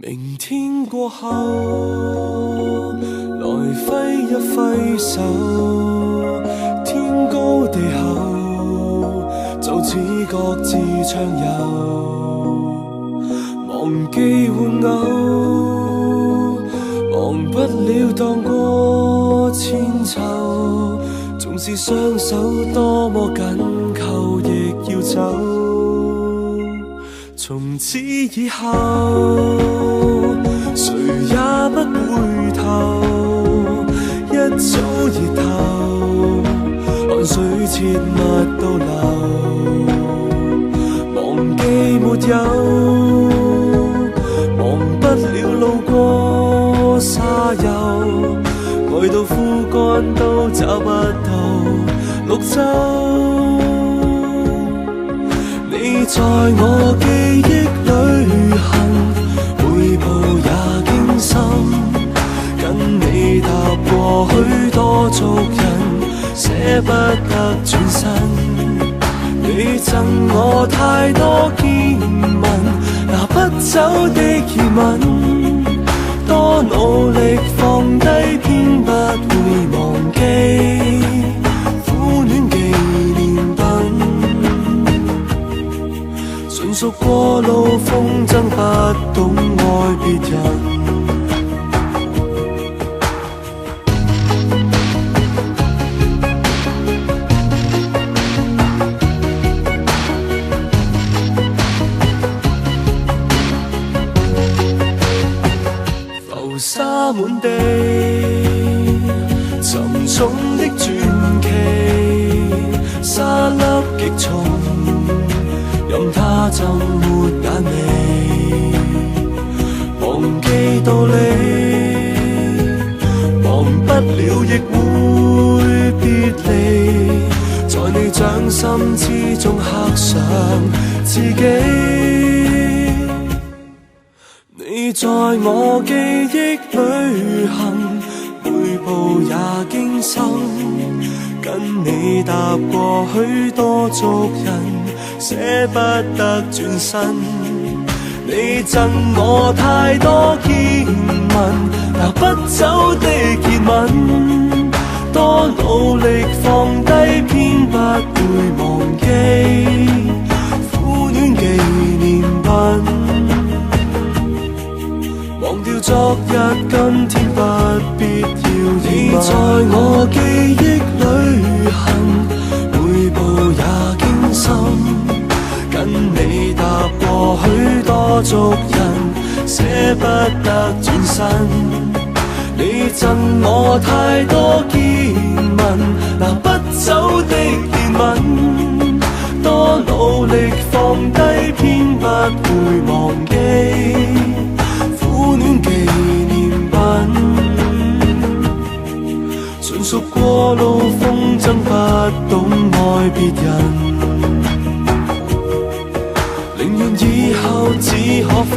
明天過後，來揮一揮手，天高地厚，就似各自暢遊，忘記玩偶，忘不了當過千秋，縱使雙手多麼緊扣，亦要走。從此以後，誰也不回頭，一早熱透，汗水切勿倒流，忘記沒有，忘不了路過沙丘，愛到枯乾都找不到綠洲。你在我記憶旅行，每步也驚心，跟你踏過許多俗人，捨不得轉身。你贈我太多見聞，拿不走的熱吻，多努力放低，偏不會忘記苦戀紀念品。純屬過路風箏，不懂愛別人。浮沙滿地，沉重的傳奇，沙粒極重，任它浸沒眼眉，忘記道理，忘不了亦會別離，在你掌心之中刻上自己。你在我記憶旅行，每步也驚心，跟你踏過許多俗人，捨不得轉身。你贈我太多見聞，拿不走的熱吻，多努力放低，偏不會忘記苦戀紀念品。忘掉昨日，今天不必要你在我記憶旅行，每步也驚心，跟你踏過許多俗人，捨不得轉身。你贈我太多見聞，拿不走的熱吻，多努力放低，偏不會忘記苦戀紀念品。純屬過路風箏，不懂愛別人。寧願以後只可分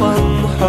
享。